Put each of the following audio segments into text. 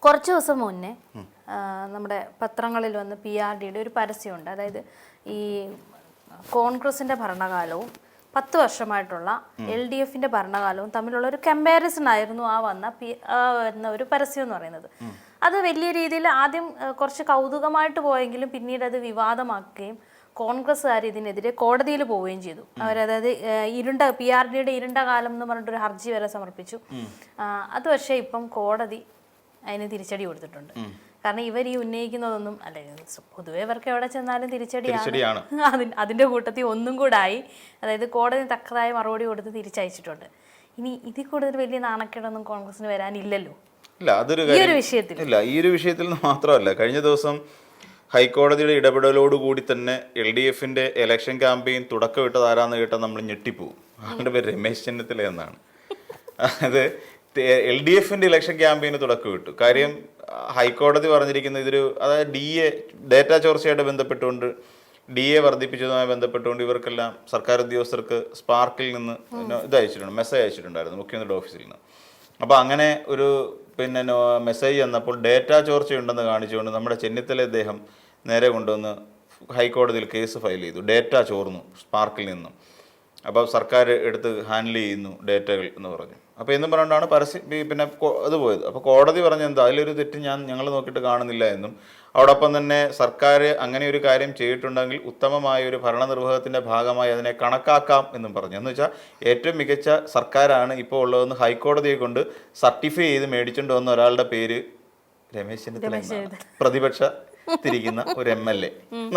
കുറച്ച് ദിവസം മുന്നേ നമ്മുടെ പത്രങ്ങളിൽ വന്ന് PRDയുടെ ഒരു പരസ്യമുണ്ട്. അതായത് ഈ കോൺഗ്രസിൻ്റെ ഭരണകാലവും 10 വർഷമായിട്ടുള്ള LDFിൻ്റെ ഭരണകാലവും തമ്മിലുള്ള ഒരു കമ്പാരിസൺ ആയിരുന്നു വന്ന ഒരു പരസ്യം എന്ന് പറയുന്നത്. അത് വലിയ രീതിയിൽ ആദ്യം കുറച്ച് കൗതുകമായിട്ട് പോയെങ്കിലും പിന്നീട് അത് വിവാദമാക്കുകയും കോൺഗ്രസ്സുകാർ ഇതിനെതിരെ കോടതിയിൽ പോവുകയും ചെയ്തു. അവരതായത് PRDയുടെ ഇരുണ്ട കാലം എന്ന് പറഞ്ഞിട്ടൊരു ഹർജി വരെ സമർപ്പിച്ചു. അത് പക്ഷേ ഇപ്പം കോടതി അതിന് തിരിച്ചടി കൊടുത്തിട്ടുണ്ട്. കാരണം ഇവർ ഈ ഉന്നയിക്കുന്നതൊന്നും അല്ലെ, പൊതുവെ ഇവർക്ക് എവിടെ ചെന്നാലും തിരിച്ചടിയാണ്. അതിന്റെ കൂട്ടത്തിൽ ഒന്നും കൂടെ ആയി. അതായത് കോടതി തക്കതായ മറുപടി കൊടുത്ത് തിരിച്ചയച്ചിട്ടുണ്ട്. ഇനി ഇതിൽ കൂടുതൽ വലിയ നാണക്കേടൊന്നും കോൺഗ്രസിന് വരാനില്ലല്ലോ ഈ ഒരു വിഷയത്തിൽ മാത്രമല്ല. കഴിഞ്ഞ ദിവസം ഹൈക്കോടതിയുടെ ഇടപെടലോടുകൂടി തന്നെ LDFന്റെ ഇലക്ഷൻ ക്യാമ്പയിൻ തുടക്കമിട്ടത് ആരാന്ന് കേട്ടാൽ നമ്മൾ ഞെട്ടിപ്പോവും. അവരുടെ പേര് രമേശ് ചെന്നിത്തല എന്നാണ്. അത് LDFന്റെ ഇലക്ഷൻ ക്യാമ്പയിന് തുടക്കമിട്ടു. കാര്യം ഹൈക്കോടതി പറഞ്ഞിരിക്കുന്ന അതായത് ഡേറ്റ ചോർച്ചയായിട്ട് ബന്ധപ്പെട്ടുകൊണ്ട് DA വർദ്ധിപ്പിച്ചതുമായി ബന്ധപ്പെട്ടുകൊണ്ട് ഇവർക്കെല്ലാം സർക്കാർ ഉദ്യോഗസ്ഥർക്ക് സ്പാർക്കിൽ നിന്ന് മെസ്സേജ് അയച്ചിട്ടുണ്ടായിരുന്നു മുഖ്യമന്ത്രിയുടെ ഓഫീസിൽ നിന്ന്. അപ്പോൾ അങ്ങനെ ഒരു മെസ്സേജ് വന്നപ്പോൾ ഡേറ്റ ചോർച്ചയുണ്ടെന്ന് കാണിച്ചുകൊണ്ട് നമ്മുടെ ചെന്നിത്തല അദ്ദേഹം നേരെ കൊണ്ടുവന്ന് ഹൈക്കോടതിയിൽ കേസ് ഫയൽ ചെയ്തു. ഡേറ്റ ചോർന്നു സ്പാർക്കിൽ നിന്നും, അപ്പോൾ സർക്കാർ എടുത്ത് ഹാൻഡിൽ ചെയ്യുന്നു ഡേറ്റകൾ എന്ന് പറഞ്ഞു. അപ്പോൾ എന്നും പറഞ്ഞുകൊണ്ടാണ് അത് പോയത്. അപ്പോൾ കോടതി പറഞ്ഞ എന്താ, അതിലൊരു തെറ്റ് ഞങ്ങൾ നോക്കിയിട്ട് കാണുന്നില്ല എന്നും അതോടൊപ്പം തന്നെ സർക്കാർ അങ്ങനെ ഒരു കാര്യം ചെയ്തിട്ടുണ്ടെങ്കിൽ ഉത്തമമായ ഒരു ഭരണനിർവഹണത്തിൻ്റെ ഭാഗമായി അതിനെ കണക്കാക്കാം എന്നും പറഞ്ഞു. എന്ന് വെച്ചാൽ ഏറ്റവും മികച്ച സർക്കാരാണ് ഇപ്പോൾ ഉള്ളതെന്ന് ഹൈക്കോടതിയെ കൊണ്ട് സർട്ടിഫൈ ചെയ്ത് മേടിച്ചുകൊണ്ട് വന്ന ഒരാളുടെ പേര് രമേശ് ചെന്നിത്തല, പ്രതിപക്ഷ തിരിക്കുന്ന ഒരു MLA.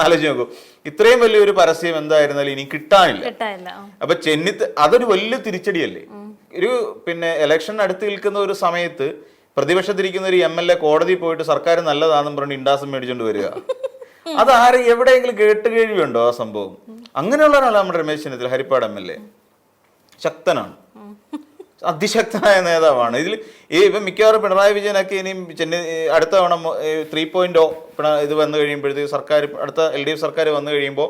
ആലോചിച്ച് നോക്കൂ, ഇത്രയും വലിയൊരു പരസ്യം എന്തായിരുന്നാലും ഇനി കിട്ടാനില്ല. അപ്പൊ അതൊരു വലിയ തിരിച്ചടിയല്ലേ. ഒരു ഇലക്ഷൻ അടുത്ത് നിൽക്കുന്ന ഒരു സമയത്ത് പ്രതിപക്ഷത്തിരിക്കുന്ന ഒരു MLA കോടതി പോയിട്ട് സർക്കാർ നല്ലതാണെന്നും പറഞ്ഞ് ഇൻഡാസം മേടിച്ചോണ്ട് വരിക, അതാരും എവിടെയെങ്കിലും കേട്ട് കേൾവിയുണ്ടോ ആ സംഭവം? അങ്ങനെയുള്ള ഒരാളാണ് നമ്മുടെ രമേശ് ചെന്നിത്തല, ഹരിപ്പാട് MLA. ശക്തനാണ്, അതിശക്തനായ നേതാവാണ്. ഇപ്പം മിക്കവാറും പിണറായി വിജയനൊക്കെ ഇനിയും അടുത്ത തവണ 3.0 ഇത് വന്നു കഴിയുമ്പോഴത്തേക്ക് അടുത്ത LDF സർക്കാർ വന്നു കഴിയുമ്പോൾ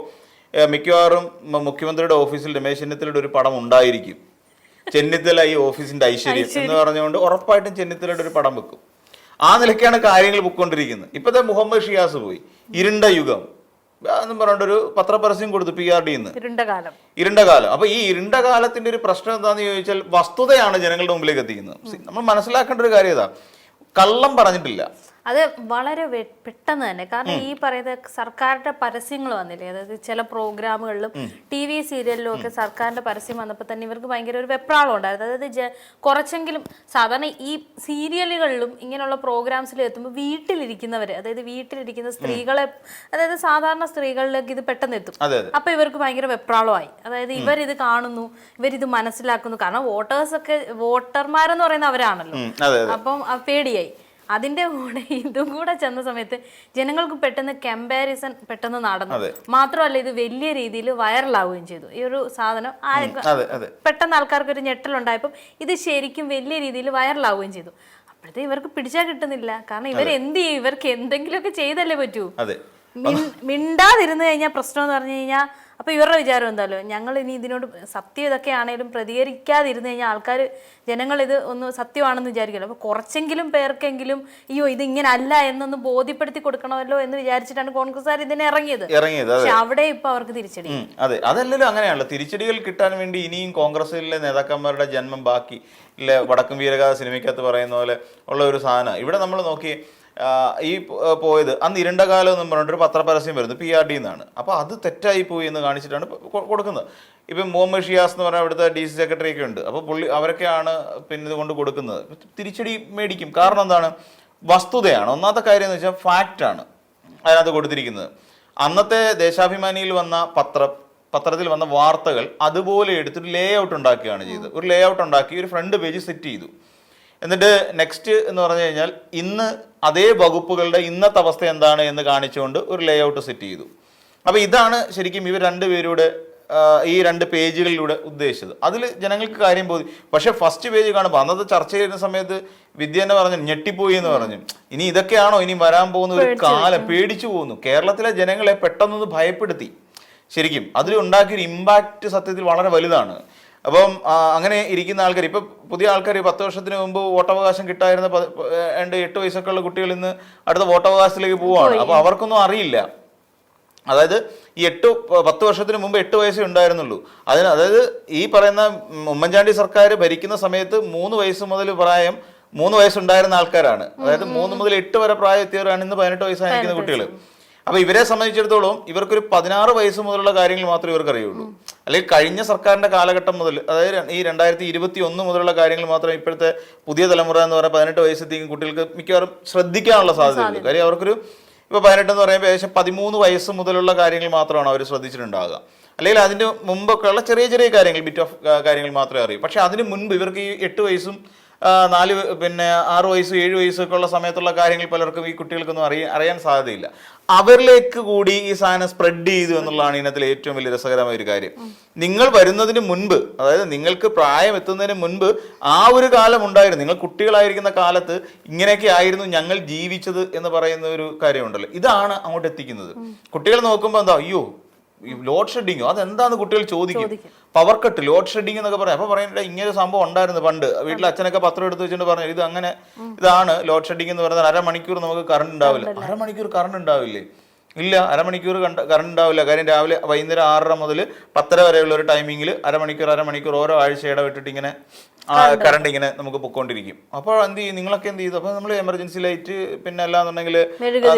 മിക്കവാറും മുഖ്യമന്ത്രിയുടെ ഓഫീസിൽ രമേശ് ചെന്നിത്തലയുടെ ഒരു പടം ഉണ്ടായിരിക്കും. ചെന്നിത്തല ഈ ഓഫീസിന്റെ ഐശ്വര്യം എന്ന് പറഞ്ഞുകൊണ്ട് ഉറപ്പായിട്ടും ചെന്നിത്തലയുടെ ഒരു പടം വെക്കും. ആ നിലയ്ക്കാണ് കാര്യങ്ങൾ പൊയ്ക്കൊണ്ടിരിക്കുന്നത്. ഇപ്പോഴത്തെ മുഹമ്മദ് ഷിയാസ് പോയി, ഇരുണ്ട യുഗം എന്നും പറഞ്ഞിട്ടൊരു പത്രപരസ്യം കൊടുത്തു PRDന്ന്, ഇരുണ്ട കാലം. അപ്പൊ ഈ ഇരുണ്ട കാലത്തിന്റെ ഒരു പ്രശ്നം എന്താന്ന് ചോദിച്ചാൽ വസ്തുതയാണ് ജനങ്ങളുടെ മുമ്പിലേക്ക് എത്തിക്കുന്നത്. നമ്മൾ മനസ്സിലാക്കേണ്ട ഒരു കാര്യം ഇതാ, കള്ളം പറഞ്ഞിട്ടില്ല. അത് വളരെ പെട്ടെന്ന് തന്നെ. കാരണം ഈ പറയുന്നത് സർക്കാരിന്റെ പരസ്യങ്ങൾ വന്നില്ലേ, അതായത് ചില പ്രോഗ്രാമുകളിലും TV സീരിയലിലും ഒക്കെ സർക്കാരിന്റെ പരസ്യം വന്നപ്പോൾ തന്നെ ഇവർക്ക് ഭയങ്കര ഒരു വെപ്രാളം ഉണ്ടായിരുന്നു. അതായത് കുറച്ചെങ്കിലും സാധാരണ ഈ സീരിയലുകളിലും ഇങ്ങനെയുള്ള പ്രോഗ്രാംസിലും എത്തുമ്പോൾ വീട്ടിലിരിക്കുന്നവര്, അതായത് വീട്ടിലിരിക്കുന്ന സ്ത്രീകളെ, അതായത് സാധാരണ സ്ത്രീകളിലേക്ക് ഇത് പെട്ടെന്ന് എത്തും. അപ്പൊ ഇവർക്ക് ഭയങ്കര വെപ്രാളമായി. അതായത് ഇവരിത് കാണുന്നു, ഇവരിത് മനസ്സിലാക്കുന്നു. കാരണം വോട്ടർമാരെന്ന് പറയുന്ന അവരാണല്ലോ. അപ്പം പേടിയായി. അതിന്റെ കൂടെ ഇതും കൂടെ ചെന്ന സമയത്ത് ജനങ്ങൾക്ക് പെട്ടെന്ന് കമ്പാരിസൺ പെട്ടെന്ന് നടന്നു. മാത്രമല്ല ഇത് വലിയ രീതിയിൽ വൈറലാവുകയും ചെയ്തു. ഈ ഒരു സാധനം പെട്ടെന്ന് ആൾക്കാർക്ക് ഒരു ഞെട്ടലുണ്ടായപ്പോൾ ഇത് ശരിക്കും വലിയ രീതിയിൽ വൈറലാവുകയും ചെയ്തു. അപ്പോഴത്തെ ഇവർക്ക് പിടിച്ചാൽ കിട്ടുന്നില്ല. കാരണം ഇവരെന്ത് ചെയ്യും, ഇവർക്ക് എന്തെങ്കിലുമൊക്കെ ചെയ്തല്ലേ പറ്റൂ. മിണ്ടാതിരുന്നു കഴിഞ്ഞാൽ പ്രശ്നം എന്ന് പറഞ്ഞു കഴിഞ്ഞാൽ അപ്പൊ ഇവരുടെ വിചാരം എന്തായാലും ഞങ്ങൾ ഇനി ഇതിനോട് സത്യം ഇതൊക്കെ ആണെങ്കിലും പ്രതികരിക്കാതിരുന്നു കഴിഞ്ഞാൽ ജനങ്ങൾ ഇത് ഒന്ന് സത്യമാണെന്ന് വിചാരിക്കുമല്ലോ. അപ്പൊ കുറച്ചെങ്കിലും പേർക്കെങ്കിലും ഇത് ഇങ്ങനെ അല്ല എന്നൊന്ന് ബോധ്യപ്പെടുത്തി കൊടുക്കണമല്ലോ എന്ന് വിചാരിച്ചിട്ടാണ് കോൺഗ്രസ്സുകാർ ഇതിനെ ഇറങ്ങിയത്. പക്ഷെ അവിടെ ഇപ്പൊ അവർക്ക് തിരിച്ചടി. അതെ, അതല്ലല്ലോ അങ്ങനെയാണല്ലോ. തിരിച്ചടികൾ കിട്ടാൻ വേണ്ടി ഇനിയും കോൺഗ്രസിലെ നേതാക്കന്മാരുടെ ജന്മം ബാക്കി ഇല്ല. വടക്കും വീരഗാഥ സിനിമയ്ക്കകത്ത് പറയുന്ന പോലെ ഉള്ള ഒരു സാധനം ഇവിടെ നമ്മൾ നോക്കി. ഈ പോയത് അന്ന് ഇരുണ്ട കാലം എന്ന് പറഞ്ഞിട്ടൊരു പത്രപരസ്യം വരുന്നത് PRD എന്നാണ്. അപ്പോൾ അത് തെറ്റായി പോയി എന്ന് കാണിച്ചിട്ടാണ് കൊടുക്കുന്നത്. ഇപ്പം മുഹമ്മദ് ഷിയാസ് എന്ന് പറഞ്ഞാൽ അവിടുത്തെ DC സെക്രട്ടറി ഒക്കെ ഉണ്ട്. അപ്പോൾ അവരൊക്കെയാണ് ഇത് കൊണ്ട് കൊടുക്കുന്നത്. തിരിച്ചടി മേടിക്കും. കാരണം എന്താണ്, വസ്തുതയാണ്. ഒന്നാമത്തെ കാര്യം എന്ന് വെച്ചാൽ ഫാക്റ്റാണ് അതിനകത്ത് കൊടുത്തിരിക്കുന്നത്. അന്നത്തെ ദേശാഭിമാനിയിൽ വന്ന പത്രത്തിൽ വന്ന വാർത്തകൾ അതുപോലെ എടുത്തിട്ട് ലേ ഔട്ട് ഉണ്ടാക്കുകയാണ് ചെയ്തത്. ഒരു ലേ ഔട്ട് ഉണ്ടാക്കി ഒരു ഫ്രണ്ട് പേജ് സെറ്റ് ചെയ്തു. എന്നിട്ട് നെക്സ്റ്റ് എന്ന് പറഞ്ഞു കഴിഞ്ഞാൽ ഇന്ന് അതേ വകുപ്പുകളുടെ ഇന്നത്തെ അവസ്ഥ എന്താണ് എന്ന് കാണിച്ചുകൊണ്ട് ഒരു ലേ ഔട്ട് സെറ്റ് ചെയ്തു. അപ്പോൾ ഇതാണ് ശരിക്കും ഇവർ രണ്ടുപേരുടെ ഈ 2 പേജുകളിലൂടെ ഉദ്ദേശിച്ചത്. അതിൽ ജനങ്ങൾക്ക് കാര്യം പോയി. പക്ഷെ ഫസ്റ്റ് പേജ് കാണുമ്പോൾ അന്നത്തെ ചർച്ച ചെയ്യുന്ന സമയത്ത് വിദ്യ തന്നെ പറഞ്ഞു, ഞെട്ടിപ്പോയി എന്ന് പറഞ്ഞു. ഇനി ഇതൊക്കെയാണോ ഇനി വരാൻ പോകുന്ന ഒരു കാലം, പേടിച്ചു പോകുന്നു. കേരളത്തിലെ ജനങ്ങളെ പെട്ടെന്നൊന്ന് ഭയപ്പെടുത്തി. ശരിക്കും അതിലുണ്ടാക്കിയൊരു ഇമ്പാക്റ്റ് സത്യത്തിൽ വളരെ വലുതാണ്. അപ്പം അങ്ങനെ ഇരിക്കുന്ന ആൾക്കാർ ഇപ്പൊ പുതിയ ആൾക്കാർ 10 വർഷത്തിന് മുമ്പ് വോട്ടവകാശം കിട്ടായിരുന്ന 8 വയസ്സൊക്കെ ഉള്ള കുട്ടികൾ ഇന്ന് അടുത്ത വോട്ടവകാശത്തിലേക്ക് പോവുകയാണ്. അപ്പൊ അവർക്കൊന്നും അറിയില്ല. അതായത് ഈ 10 വർഷത്തിന് മുമ്പ് 8 വയസ്സേ ഉണ്ടായിരുന്നുള്ളൂ. അതായത് ഈ പറയുന്ന ഉമ്മൻചാണ്ടി സർക്കാർ ഭരിക്കുന്ന സമയത്ത് 3 വയസ്സ് മുതൽ 3 വയസ്സുണ്ടായിരുന്ന ആൾക്കാരാണ്. അതായത് 3 മുതൽ 8 വരെ പ്രായം എത്തിയവരാണ് ഇന്ന് 18 വയസ്സായി നിൽക്കുന്ന കുട്ടികൾ. അപ്പൊ ഇവരെ സംബന്ധിച്ചിടത്തോളം ഇവർക്കൊരു 16 വയസ്സ് മുതലുള്ള കാര്യങ്ങൾ മാത്രമേ ഇവർക്ക് അറിയുള്ളൂ. അല്ലെങ്കിൽ കഴിഞ്ഞ സർക്കാരിന്റെ കാലഘട്ടം മുതൽ, അതായത് ഈ 2021 മുതലുള്ള കാര്യങ്ങൾ മാത്രമേ ഇപ്പോഴത്തെ പുതിയ തലമുറ എന്ന് പറയുന്ന 18 വയസ്സെത്തിക്കും കുട്ടികൾക്ക് മിക്കവാറും ശ്രദ്ധിക്കാനുള്ള സാധ്യതയുള്ളൂ. കാര്യം അവർക്കൊരു ഇപ്പോൾ 18 എന്ന് പറയുമ്പോൾ ഏകദേശം 13 വയസ്സ് മുതലുള്ള കാര്യങ്ങൾ മാത്രമാണ് അവർ ശ്രദ്ധിച്ചിട്ടുണ്ടാകുക. അല്ലെങ്കിൽ അതിന്റെ മുമ്പൊക്കെ ഉള്ള ചെറിയ ചെറിയ കാര്യങ്ങൾ, ബിറ്റ് ഓഫ് കാര്യങ്ങൾ മാത്രമേ അറിയൂ. പക്ഷെ അതിന് മുൻപ് ഇവർക്ക് ഈ 8 വയസ്സും 6 വയസ്സ് 7 വയസ്സൊക്കെ ഉള്ള സമയത്തുള്ള കാര്യങ്ങൾ പലർക്കും ഈ കുട്ടികൾക്കൊന്നും അറിയാൻ സാധ്യതയില്ല. അവരിലേക്ക് കൂടി ഈ സാധനം സ്പ്രെഡ് ചെയ്തു എന്നുള്ളതാണ് ഇതിനകത്തിൽ ഏറ്റവും വലിയ രസകരമായ ഒരു കാര്യം. നിങ്ങൾ വരുന്നതിന് മുൻപ്, അതായത് നിങ്ങൾക്ക് പ്രായം എത്തുന്നതിന് മുൻപ് ആ ഒരു കാലം ഉണ്ടായിരുന്നു. നിങ്ങൾ കുട്ടികളായിരിക്കുന്ന കാലത്ത് ഇങ്ങനെയൊക്കെ ആയിരുന്നു ഞങ്ങൾ ജീവിച്ചത് എന്ന് പറയുന്ന ഒരു കാര്യമുണ്ടല്ലോ, ഇതാണ് അങ്ങോട്ട് എത്തിക്കുന്നത്. കുട്ടികൾ നോക്കുമ്പോൾ എന്താ, അയ്യോ ലോഡ് ഷെഡിങ്ങോ, അതെന്താന്ന് കുട്ടികൾ ചോദിക്കും. പവർ കട്ട്, ലോഡ് ഷെഡിങ് എന്നൊക്കെ പറയാം. അപ്പൊ പറയുന്നത് ഇങ്ങനെ ഒരു സംഭവം ഉണ്ടായിരുന്നു പണ്ട്. വീട്ടിൽ അച്ഛനൊക്കെ പത്രം എടുത്ത് വെച്ചിട്ട് പറഞ്ഞു ഇതാണ് ലോഡ് ഷെഡിങ് എന്ന് പറയുന്നത്. അരമണിക്കൂർ നമുക്ക് കറണ്ട് ഉണ്ടാവില്ല. അരമണിക്കൂർ കറണ്ട് ഉണ്ടാവില്ലേ? ഇല്ല, അരമണിക്കൂർ കറണ്ട് ഉണ്ടാവില്ല. കാര്യം രാവിലെ വൈകുന്നേരം 6:30 മുതൽ 10:30 വരെയുള്ള ഒരു ടൈമിങ്ങിൽ അരമണിക്കൂർ ഓരോ ആഴ്ച ഇടവിട്ടിട്ട് ഇങ്ങനെ കറണ്ട് ഇങ്ങനെ നമുക്ക് പൊക്കോണ്ടിരിക്കും. അപ്പോൾ എന്ത് ചെയ്യും, നിങ്ങളൊക്കെ എന്ത് ചെയ്തു? അപ്പൊ നമ്മൾ എമർജൻസി ലൈറ്റ്, പിന്നെ അല്ലാന്നുണ്ടെങ്കിൽ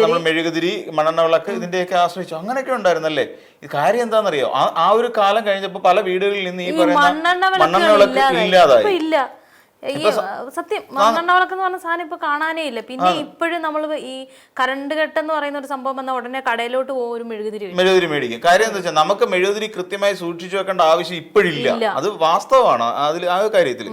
നമ്മൾ മെഴുകുതിരി, മണ്ണെണ്ണ വിളക്ക്, ഇതിന്റെയൊക്കെ ആശ്രയിച്ചു. അങ്ങനെയൊക്കെ ഉണ്ടായിരുന്നല്ലേ. ഇത് കാര്യം എന്താണെന്നറിയോ, ആ ഒരു കാലം കഴിഞ്ഞപ്പോൾ പല വീടുകളിൽ നിന്ന് ഈ പറയുന്ന മണ്ണെണ്ണ വിളക്ക് ഇല്ലാതായി. സത്യം, മണ്ണെണ്ണ വിളക്ക് എന്ന് പറഞ്ഞ സാധനം ഇപ്പൊ കാണാനേ ഇല്ല. പിന്നെ ഇപ്പോഴും നമ്മൾ ഈ കറണ്ട് കെട്ടെന്ന് പറയുന്ന ഒരു സംഭവം വന്നാൽ ഉടനെ കടയിലോട്ട് പോകും, ഒരു മെഴുകുതിരി മേടിക്കും. കാര്യം എന്താ വെച്ചാൽ നമുക്ക് മെഴുകുതിരി കൃത്യമായി സൂക്ഷിച്ചു വെക്കേണ്ട ആവശ്യം ഇപ്പോഴില്ല. അത് വാസ്തവമാണ്. അതിൽ ആ കാര്യത്തിൽ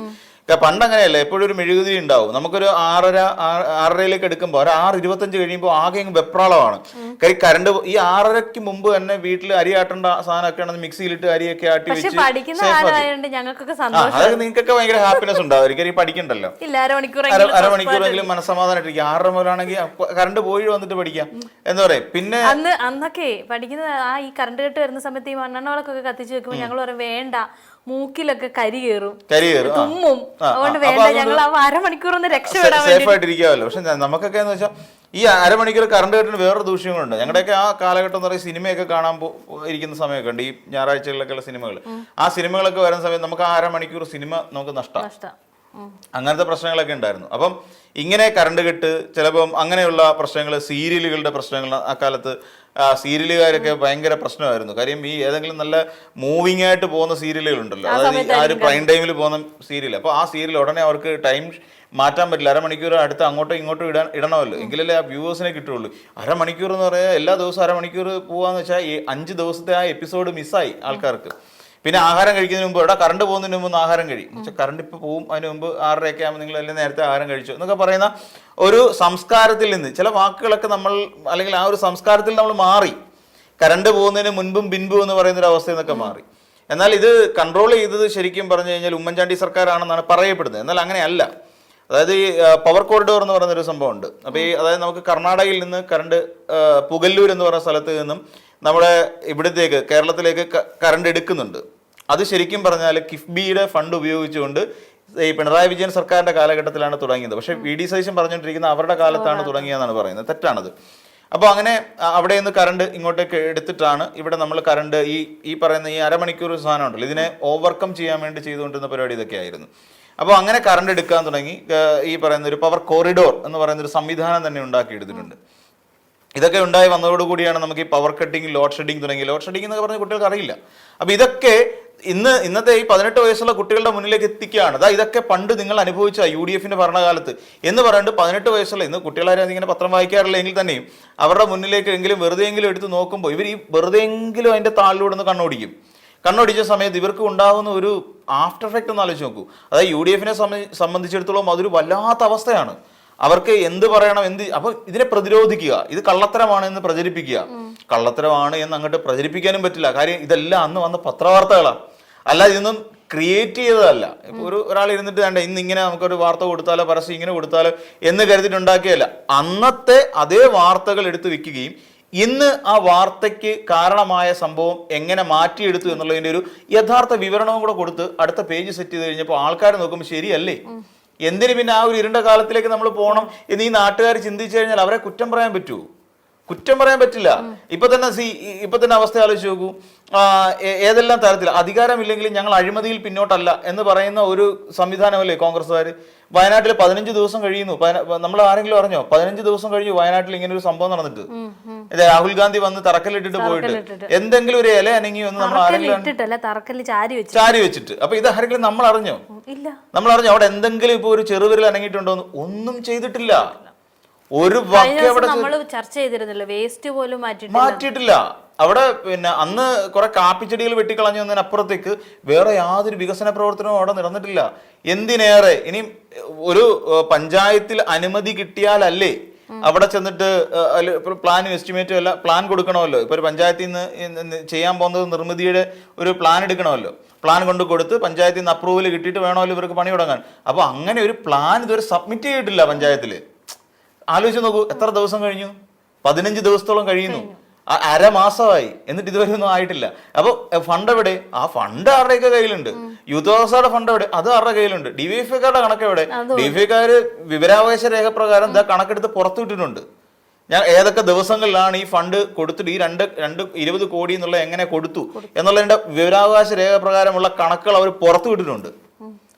പണ്ട് അങ്ങനെയല്ല, എപ്പോഴും ഒരു മെഴുകുതിരി ഉണ്ടാവും. നമുക്കൊരു 6:30 എടുക്കുമ്പോൾ ഒരു 6:25 കഴിയുമ്പോൾ ആകെ വെപ്രാളമാണ്. കാര്യം കറണ്ട് ഈ 6:30 മുമ്പ് തന്നെ വീട്ടിൽ അരി ആട്ടേണ്ട സാധനമൊക്കെ ആണെങ്കിൽ മിക്സിയിലിട്ട് അരിയൊക്കെ ആട്ടി വെച്ച് അതൊക്കെ നിങ്ങൾക്കൊക്കെ ഭയങ്കര ഹാപ്പിനെസ് ഉണ്ടാവും. ഈ പഠിക്കണ്ടല്ലോ, അരമണിക്കൂറെങ്കിലും മനസ്സമാധാനമായിട്ടിരിക്കും. 6:30 മുതലാണെങ്കിൽ കറണ്ട് പോയി വന്നിട്ട് പഠിക്കാം എന്ന് പറയും. പിന്നെ അന്നൊക്കെ പഠിക്കുന്ന ഈ കറണ്ട് കെട്ട് വരുന്ന സമയത്ത് ഈ മണ്ണെണ്ണ വിളക്കൊക്കെ കത്തിച്ച് വെക്കുമ്പോൾ ഞങ്ങൾ പറയും വേണ്ട, മൂക്കിലൊക്കെ കരി കയറും, തുമ്മും, അതുകൊണ്ട് വേണ്ട, ഞങ്ങൾ ആ അരമണിക്കൂർ ഒന്ന് രക്ഷപ്പെടാൻ സേഫ് ആയിട്ടിരിക്കാമല്ലോ. പക്ഷെ നമുക്കൊക്കെ എന്ന് വെച്ചാൽ ഈ അരമണിക്കൂർ കറണ്ട് കെട്ടിന് വേറൊരു ദൂഷ്യങ്ങളുണ്ട്. ഞങ്ങളുടെയൊക്കെ ആ കാലഘട്ടം എന്ന് പറയുന്നത് സിനിമയൊക്കെ കാണാൻ ഇരിക്കുന്ന സമയമൊക്കെ ഉണ്ട്, ഈ ഞായറാഴ്ചകളിലൊക്കെയുള്ള സിനിമകൾ. ആ സിനിമകളൊക്കെ വരുന്ന സമയത്ത് നമുക്ക് ആ അരമണിക്കൂർ സിനിമ നമുക്ക് നഷ്ടം. അങ്ങനത്തെ പ്രശ്നങ്ങളൊക്കെ ഉണ്ടായിരുന്നു. അപ്പം ഇങ്ങനെ കറണ്ട് കെട്ട്, ചിലപ്പം അങ്ങനെയുള്ള പ്രശ്നങ്ങൾ, സീരിയലുകളുടെ പ്രശ്നങ്ങൾ, ആ കാലത്ത് സീരിയലുകാരൊക്കെ ഭയങ്കര പ്രശ്നമായിരുന്നു. കാര്യം ഈ ഏതെങ്കിലും നല്ല മൂവിങ് ആയിട്ട് പോകുന്ന സീരിയലുകൾ ഉണ്ടല്ലോ, അതായത് ആ ഒരു പ്രൈം ടൈമിൽ പോകുന്ന സീരിയൽ. അപ്പോൾ ആ സീരിയൽ ഉടനെ അവർക്ക് ടൈം മാറ്റാൻ പറ്റില്ല. അരമണിക്കൂർ അടുത്ത് അങ്ങോട്ടും ഇങ്ങോട്ടും ഇടണമല്ലോ, എങ്കിലല്ലേ ആ വ്യൂവേഴ്സിനെ കിട്ടുള്ളൂ. അരമണിക്കൂർ എന്ന് പറയാൻ എല്ലാ ദിവസവും അരമണിക്കൂർ പോവാന്ന് വെച്ചാൽ 5 ദിവസത്തെ ആ എപ്പിസോഡ് മിസ്സായി ആൾക്കാർക്ക്. പിന്നെ ആഹാരം കഴിക്കുന്നതിന് മുമ്പ്, ഇവിടെ കറണ്ട് പോകുന്നതിന് മുമ്പ് ആഹാരം കഴിയും. കറണ്ട് ഇപ്പോൾ പോവും, അതിന് മുമ്പ് 6:30 ആകുമ്പോൾ നിങ്ങൾ എല്ലാം നേരത്തെ ആഹാരം കഴിച്ചു എന്നൊക്കെ പറയുന്ന ഒരു സംസ്കാരത്തിൽ നിന്ന് ചില വാക്കുകളൊക്കെ നമ്മൾ, അല്ലെങ്കിൽ ആ ഒരു സംസ്കാരത്തിൽ നമ്മൾ മാറി. കറണ്ട് പോകുന്നതിന് മുൻപും പിൻപും എന്ന് പറയുന്ന ഒരു അവസ്ഥയിൽ നിന്നൊക്കെ മാറി. എന്നാൽ ഇത് കൺട്രോൾ ചെയ്തത് ശരിക്കും പറഞ്ഞു കഴിഞ്ഞാൽ ഉമ്മൻചാണ്ടി സർക്കാരാണെന്നാണ് പറയപ്പെടുന്നത്. എന്നാൽ അങ്ങനെയല്ല. അതായത് ഈ പവർ കോറിഡോർ എന്ന് പറയുന്നൊരു സംഭവമുണ്ട്. അപ്പോൾ അതായത് നമുക്ക് കർണാടകയിൽ നിന്ന് കറണ്ട് പുഗല്ലൂർ എന്ന് പറയുന്ന സ്ഥലത്ത് നിന്നും നമ്മുടെ ഇവിടത്തേക്ക് കേരളത്തിലേക്ക് കറണ്ട് എടുക്കുന്നുണ്ട്. അത് ശരിക്കും പറഞ്ഞാൽ കിഫ്ബിയുടെ ഫണ്ട് ഉപയോഗിച്ചുകൊണ്ട് ഈ പിണറായി വിജയൻ സർക്കാരിന്റെ കാലഘട്ടത്തിലാണ് തുടങ്ങിയത്. പക്ഷെ VD സതീശൻ പറഞ്ഞുകൊണ്ടിരിക്കുന്ന അവരുടെ കാലത്താണ് തുടങ്ങിയതെന്നാണ് പറയുന്നത്. തെറ്റാണത്. അപ്പോൾ അങ്ങനെ അവിടെ നിന്ന് കറണ്ട് ഇങ്ങോട്ടേക്ക് എടുത്തിട്ടാണ് ഇവിടെ നമ്മൾ കറണ്ട് ഈ പറയുന്ന ഈ അരമണിക്കൂർ സാധനം ഉണ്ടല്ലോ, ഇതിനെ ഓവർകം ചെയ്യാൻ വേണ്ടി ചെയ്തുകൊണ്ടിരുന്ന പരിപാടി ഇതൊക്കെ ആയിരുന്നു. അപ്പോൾ അങ്ങനെ കറണ്ട് എടുക്കാൻ തുടങ്ങി. ഈ പറയുന്ന ഒരു പവർ കോറിഡോർ എന്ന് പറയുന്ന ഒരു സംവിധാനം തന്നെ ഉണ്ടാക്കിയെടുത്തിട്ടുണ്ട്. ഇതൊക്കെ ഉണ്ടായി വന്നതോടുകൂടിയാണ് നമുക്ക് ഈ പവർ കട്ടിങ്, ലോഡ് ഷെഡിങ് തുടങ്ങി. ലോഡ് ഷെഡിങ് എന്നൊക്കെ പറഞ്ഞ കുട്ടികൾക്ക് അറിയില്ല. അപ്പോൾ ഇതൊക്കെ ഇന്നത്തെ ഈ 18 വയസ്സുള്ള കുട്ടികളുടെ മുന്നിലേക്ക് എത്തിക്കുകയാണ്. ഇതൊക്കെ പണ്ട് നിങ്ങൾ അനുഭവിച്ച UDFന്റെ ഭരണകാലത്ത് എന്ന് പറഞ്ഞിട്ട് 18 വയസ്സുള്ള, ഇന്ന് കുട്ടികളാരും ഇങ്ങനെ പത്രം വായിക്കാറില്ല എങ്കിൽ തന്നെയും അവരുടെ മുന്നിലേക്ക് എങ്കിലും വെറുതെയെങ്കിലും എടുത്ത് നോക്കുമ്പോൾ ഇവർ ഈ വെറുതെയെങ്കിലും അതിൻ്റെ താളിലൂടെ ഒന്ന് കണ്ണോടിച്ച സമയത്ത് ഇവർക്ക് ഉണ്ടാകുന്ന ഒരു ആഫ്റ്റർ എഫക്റ്റ് ഒന്ന് ആലോചിച്ച് നോക്കൂ. അതായത് UDFനെ സംബന്ധിച്ചിടത്തോളം അതൊരു വല്ലാത്ത അവസ്ഥയാണ്. അവർക്ക് എന്ത് പറയണം, അപ്പൊ ഇതിനെ പ്രതിരോധിക്കുക, ഇത് കള്ളത്തരമാണ് എന്ന് പ്രചരിപ്പിക്കുക. കള്ളത്തരമാണ് എന്ന് അങ്ങോട്ട് പ്രചരിപ്പിക്കാനും പറ്റില്ല. കാര്യം ഇതെല്ലാം അന്ന് വന്ന പത്രവാർത്തകളാണ്, അല്ല ഇതൊന്നും ക്രിയേറ്റ് ചെയ്തതല്ല. ഇപ്പൊ ഒരാൾ ഇരുന്നിട്ട് വേണ്ട ഇന്ന് ഇങ്ങനെ നമുക്കൊരു വാർത്ത കൊടുത്താലോ പരസ്യം ഇങ്ങനെ കൊടുത്താലോ എന്ന് കരുതിയിട്ടുണ്ടാക്കിയല്ല. അന്നത്തെ അതേ വാർത്തകൾ എടുത്ത് വെക്കുകയും ഇന്ന് ആ വാർത്തയ്ക്ക് കാരണമായ സംഭവം എങ്ങനെ മാറ്റിയെടുത്തു എന്നുള്ളതിന്റെ ഒരു യഥാർത്ഥ വിവരണവും കൂടെ കൊടുത്ത് അടുത്ത പേജ് സെറ്റ് ചെയ്ത് കഴിഞ്ഞപ്പോൾ ആൾക്കാർ നോക്കുമ്പോൾ ശരിയല്ലേ, എന്തിന് പിന്നെ ആ ഒരു ഇരുണ്ട കാലത്തിലേക്ക് നമ്മൾ പോകണം എന്ന് ഈ നാട്ടുകാർ ചിന്തിച്ചു കഴിഞ്ഞാൽ അവരെ കുറ്റം പറയാൻ പറ്റുമോ? കുറ്റം പറയാൻ പറ്റില്ല. ഇപ്പൊ തന്നെ അവസ്ഥ ആലോചിച്ച് നോക്കൂ. ഏതെല്ലാം തരത്തിൽ അധികാരമില്ലെങ്കിലും ഞങ്ങൾ അഴിമതിയിൽ പിന്നോട്ടല്ല എന്ന് പറയുന്ന ഒരു സംവിധാനമല്ലേ കോൺഗ്രസ്സുകാർ. വയനാട്ടിൽ 15 ദിവസം കഴിയുന്നു. നമ്മൾ ആരെങ്കിലും അറിഞ്ഞോ? 15 ദിവസം കഴിഞ്ഞു വയനാട്ടിൽ ഇങ്ങനെ ഒരു സംഭവം നടന്നിട്ട്. രാഹുൽ ഗാന്ധി വന്ന് തറക്കല്ലിട്ടിട്ട് പോയിട്ട് എന്തെങ്കിലും ഒരു ഇല അനങ്ങിയോ എന്ന് നമ്മൾ ആരെങ്കിലും ചാരി വെച്ചിട്ട്. അപ്പൊ ഇത് ആരെങ്കിലും നമ്മൾ അറിഞ്ഞോ? അവിടെ എന്തെങ്കിലും ഇപ്പൊ ഒരു ചെറുവിരൽ അനങ്ങിയിട്ടുണ്ടോ? ഒന്നും ചെയ്തിട്ടില്ല. ഒരു ചർച്ച ചെയ്തിരുന്നില്ല, വേസ്റ്റ് പോലും മാറ്റിയിട്ടില്ല. അവിടെ പിന്നെ അന്ന് കുറെ കാപ്പിച്ചെടികൾ വെട്ടിക്കളഞ്ഞു എന്നതിനപ്പുറത്തേക്ക് വേറെ യാതൊരു വികസന പ്രവർത്തനവും അവിടെ നടന്നിട്ടില്ല. എന്തിനേറെ ഇനി ഒരു പഞ്ചായത്തിൽ അനുമതി കിട്ടിയാലല്ലേ അവിടെ ചെന്നിട്ട് പ്ലാനും എസ്റ്റിമേറ്റും എല്ലാം പ്ലാൻ കൊടുക്കണമല്ലോ. ഇപ്പൊ ഒരു പഞ്ചായത്തിൽ നിന്ന് ചെയ്യാൻ പോകുന്നത് നിർമ്മിതിയുടെ ഒരു പ്ലാൻ എടുക്കണമല്ലോ. പ്ലാൻ കൊണ്ട് കൊടുത്ത് പഞ്ചായത്തിൽ നിന്ന് അപ്രൂവൽ കിട്ടിയിട്ട് വേണമല്ലോ ഇവർക്ക് പണി തുടങ്ങാൻ. അപ്പൊ അങ്ങനെ ഒരു പ്ലാൻ ഇതുവരെ സബ്മിറ്റ് ചെയ്തിട്ടില്ല പഞ്ചായത്തില്. ആലോചിച്ച് നോക്കൂ, എത്ര ദിവസം കഴിഞ്ഞു? 15 ദിവസത്തോളം കഴിയുന്നു. അരമാസമായി, എന്നിട്ട് ഇതുവരെ ഒന്നും ആയിട്ടില്ല. അപ്പൊ ഫണ്ട് എവിടെ? ആ ഫണ്ട് ആരുടെയൊക്കെ കയ്യിലുണ്ട്. യൂത്ത് കോൺഗ്രസുകാരുടെ ഫണ്ട് എവിടെ? അത് ആരുടെ കയ്യിലുണ്ട്. ഡിവൈഎഫ്ഐക്കാരുടെ കണക്ക് എവിടെ? ഡിവൈഎഫ്ഐക്കാര് വിവരാവകാശ രേഖ പ്രകാരം കണക്കെടുത്ത് പുറത്തുവിട്ടിട്ടുണ്ട്. ഞാൻ ഏതൊക്കെ ദിവസങ്ങളിലാണ് ഈ ഫണ്ട് കൊടുത്തിട്ട് ഈ 20 കോടി എന്നുള്ള എങ്ങനെ കൊടുത്തു എന്നുള്ളതിന്റെ വിവരാവകാശ രേഖ പ്രകാരമുള്ള കണക്കുകൾ അവർ പുറത്തുവിട്ടിട്ടുണ്ട്.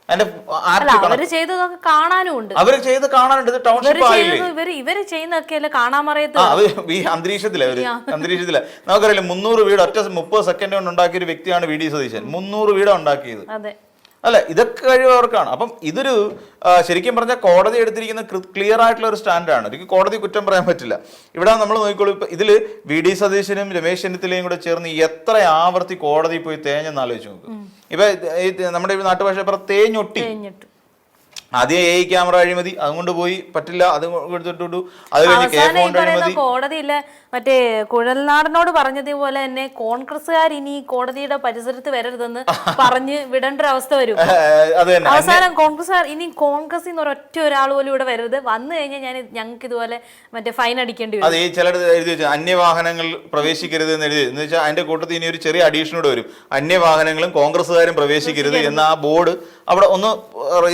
അവര് ചെയ്ത് കാണാനുണ്ട്. ടൗൺഷിപ്പ് ഇവര് ചെയ്യുന്നൊക്കെ കാണാൻ മറിയത്ത് ഈ അന്തരീക്ഷത്തിലെ നമുക്കറിയില്ല. 300 വീട് ഒറ്റ 30 സെക്കൻഡ് കൊണ്ട് ഉണ്ടാക്കിയ ഒരു വ്യക്തിയാണ് വി ഡി സതീശൻ. 300 വീട് ഉണ്ടാക്കിയത് അല്ലെ? ഇതൊക്കെ കഴിവവർക്കാണ്. അപ്പം ഇതൊരു ശരിക്കും പറഞ്ഞാൽ കോടതി എടുത്തിരിക്കുന്ന ക്ലിയർ ആയിട്ടുള്ള ഒരു സ്റ്റാൻഡാണ്. ഒരിക്കലും കോടതി കുറ്റം പറയാൻ പറ്റില്ല. ഇവിടെ നമ്മൾ നോക്കിക്കോളൂ, ഇപ്പൊ ഇതില് വി ഡി സതീശനും രമേശ് ചെന്നിത്തലയും കൂടെ ചേർന്ന് എത്ര ആവർത്തി കോടതി പോയി തേഞ്ഞെന്ന് ആലോചിച്ച് നോക്കും. ഇപ്പൊ നമ്മുടെ നാട്ടുഭാഷ തേഞ്ഞൊട്ടി. ആദ്യം AI ക്യാമറ അഴിമതി, അതുകൊണ്ട് പോയി പറ്റില്ല, അത് കൊടുത്തിട്ടു. അത് കഴിഞ്ഞ് കോടതിയില്ല മറ്റേ കുഴൽനാടനോട് പറഞ്ഞതുപോലെ തന്നെ കോൺഗ്രസ്സുകാർ ഇനി കോടതിയുടെ പരിസരത്ത് വരരുതെന്ന് പറഞ്ഞ് വിടേണ്ട ഒരു അവസ്ഥ വരും. അവസാനം കോൺഗ്രസ്സുകാർ ഇനി കോൺഗ്രസിൽ നിന്ന് ഒരാൾ പോലും ഇവിടെ വരരുത്, വന്നു കഴിഞ്ഞാൽ ഞങ്ങൾക്ക് ഇതുപോലെ മറ്റേ ഫൈൻ അടിക്കേണ്ടി വരും. അതെ, ചിലർ എഴുതി വെച്ചാൽ അന്യവാഹനങ്ങൾ പ്രവേശിക്കരുത് എന്ന് എഴുതി. എന്ന് വെച്ചാൽ അതിന്റെ കൂട്ടത്തിൽ ഇനി ഒരു ചെറിയ അഡീഷനോട് വരും, അന്യവാഹനങ്ങളും കോൺഗ്രസ്സുകാരും പ്രവേശിക്കരുത് എന്ന ആ ബോർഡ് അവിടെ ഒന്ന്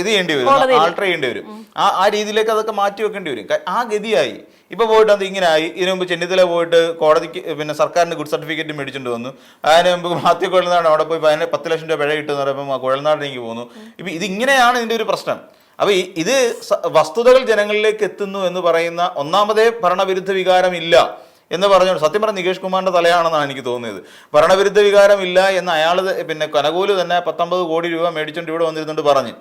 ഇത് ചെയ്യേണ്ടി വരും, ആൾട്ടർ ചെയ്യേണ്ടി വരും. ആ രീതിയിലേക്ക് അതൊക്കെ മാറ്റി വെക്കേണ്ടി വരും. ആ ഗതിയായി. ഇപ്പൊ പോയിട്ട് അത് ഇങ്ങനെ ആയി. ഇതിനു മുമ്പ് ചെന്നിത്തല പോയിട്ട് കോടതിക്ക് പിന്നെ സർക്കാരിന് ഗുഡ് സർട്ടിഫിക്കറ്റ് മേടിച്ചിട്ട് വന്നു. അതിന് മുമ്പ് മാത്യു കുഴൽനാട് അവിടെ പോയി 10 ലക്ഷം രൂപ പിഴ കിട്ടുന്ന പറയുമ്പോൾ കുഴൽനാടിലേക്ക് പോകുന്നു. ഇപ്പൊ ഇതിങ്ങനെയാണ് ഇതിന്റെ ഒരു പ്രശ്നം. അപ്പൊ ഇത് വസ്തുതകൾ ജനങ്ങളിലേക്ക് എത്തുന്നു എന്ന് പറയുന്ന ഒന്നാമതേ ഭരണവിരുദ്ധ വികാരം ഇല്ല എന്ന് പറഞ്ഞു. സത്യം പറഞ്ഞ നികേഷ് കുമാറിന്റെ തലയാണെന്നാണ് എനിക്ക് തോന്നിയത്. ഭരണവിരുദ്ധ വികാരം ഇല്ല എന്ന് അയാൾ പിന്നെ കനകൂല് തന്നെ 19 കോടി രൂപ മേടിച്ചുകൊണ്ട് ഇവിടെ വന്നിരുന്നുകൊണ്ട് പറഞ്ഞു.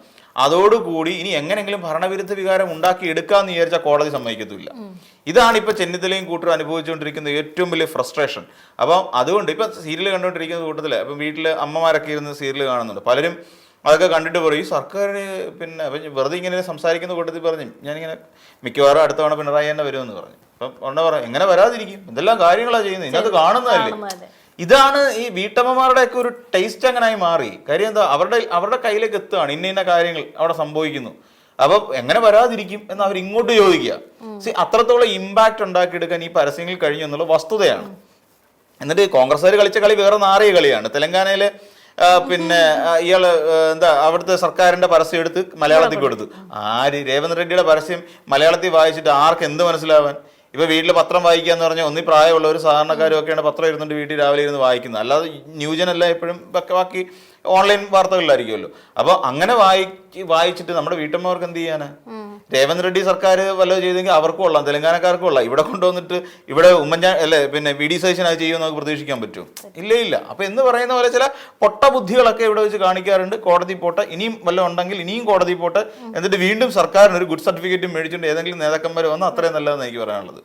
അതോടുകൂടി ഇനി എങ്ങനെങ്കിലും ഭരണവിരുദ്ധ വികാരം ഉണ്ടാക്കി എടുക്കാന്ന് വിചാരിച്ചാൽ കോടതി സമ്മതിക്കത്തില്ല. ഇതാണ് ഇപ്പൊ ചെന്നിത്തലയും കൂട്ടർ അനുഭവിച്ചുകൊണ്ടിരിക്കുന്ന ഏറ്റവും വലിയ ഫ്രസ്ട്രേഷൻ. അപ്പം അതുകൊണ്ട് ഇപ്പൊ സീരിയൽ കണ്ടുകൊണ്ടിരിക്കുന്ന കൂട്ടത്തില് അപ്പം വീട്ടില് അമ്മമാരൊക്കെ ഇരുന്ന് സീരിയൽ കാണുന്നുണ്ട്. പലരും അതൊക്കെ കണ്ടിട്ട് പറയും സർക്കാരിന് പിന്നെ വെറുതെ ഇങ്ങനെ സംസാരിക്കുന്ന കൂട്ടത്തിൽ പറഞ്ഞു ഞാനിങ്ങനെ മിക്കവാറും അടുത്ത തവണ പിണറായി തന്നെ വരുമെന്ന് പറഞ്ഞു. അപ്പം ഉടനെ പറഞ്ഞു എങ്ങനെ വരാതിരിക്കും, എന്തെല്ലാം കാര്യങ്ങളാണ് ചെയ്യുന്നത്, ഇതിനകത്ത് കാണുന്നതല്ലേ. ഇതാണ് ഈ വീട്ടമ്മമാരുടെ ഒക്കെ ഒരു ടേസ്റ്റ് അങ്ങനായി മാറി. കാര്യം എന്താ, അവരുടെ കയ്യിലേക്ക് എത്തുകയാണ്, ഇന്ന കാര്യങ്ങൾ അവിടെ സംഭവിക്കുന്നു. അപ്പൊ എങ്ങനെ വരാതിരിക്കും എന്ന് അവർ ഇങ്ങോട്ട് ചോദിക്കുക. അത്രത്തോളം ഇമ്പാക്ട് ഉണ്ടാക്കിയെടുക്കാൻ ഈ പരസ്യങ്ങൾ കഴിഞ്ഞു എന്നുള്ള വസ്തുതയാണ്. എന്നിട്ട് കോൺഗ്രസ്സുകാർ കളിച്ച കളി വേറെ നാറിയ കളിയാണ്. തെലങ്കാനയിലെ പിന്നെ ഇയാള് അവിടുത്തെ സർക്കാരിന്റെ പരസ്യം എടുത്ത് മലയാളത്തിൽ കൊടുത്തു. രേവന്ത് റെഡ്ഡിയുടെ പരസ്യം മലയാളത്തിൽ വായിച്ചിട്ട് ആർക്ക് എന്ത് മനസ്സിലാവാൻ? ഇപ്പൊ വീട്ടിൽ പത്രം വായിക്കുക എന്ന് പറഞ്ഞാൽ ഒന്നി പ്രായമുള്ളവർ സാധാരണക്കാരും ഒക്കെയാണ് പത്രം ഇരുന്നുകൊണ്ട് വീട്ടിൽ രാവിലെ ഇരുന്ന് വായിക്കുന്നത്. അല്ലാതെ ന്യൂജനല്ല എപ്പോഴും ബാക്കി ഓൺലൈൻ വാർത്തകളിലായിരിക്കുമല്ലോ. അപ്പൊ അങ്ങനെ വായിച്ചിട്ട് നമ്മുടെ വീട്ടമ്മമാർക്ക് എന്ത് ചെയ്യാനാ? രേവന്ത് റെഡ്ഡി സർക്കാർ വല്ലതും ചെയ്തെങ്കിൽ അവർക്കും കൊള്ളാം, തെലങ്കാനക്കാർക്കും കൊള്ളാം. ഇവിടെ കൊണ്ടുവന്നിട്ട് ഇവിടെ പിന്നെ വി ഡി സതീശൻ അത് ചെയ്യുമെന്ന് നമുക്ക് പ്രതീക്ഷിക്കാൻ പറ്റും? ഇല്ല. അപ്പൊ എന്ന് പറയുന്ന പോലെ ചില പൊട്ട ബുദ്ധികളൊക്കെ ഇവിടെ വെച്ച് കാണിക്കാറുണ്ട്. കോടതി പോട്ടെ, ഇനിയും വല്ലതും ഉണ്ടെങ്കിൽ ഇനിയും കോടതി പോട്ടെ, എന്നിട്ട് വീണ്ടും സർക്കാരിന് ഒരു ഗുഡ് സർട്ടിഫിക്കറ്റ് മേടിച്ചിട്ട് ഏതെങ്കിലും നേതാക്കന്മാർ വന്നാൽ അത്രയും നല്ലതെന്ന് എനിക്ക് പറയാനുള്ളത്.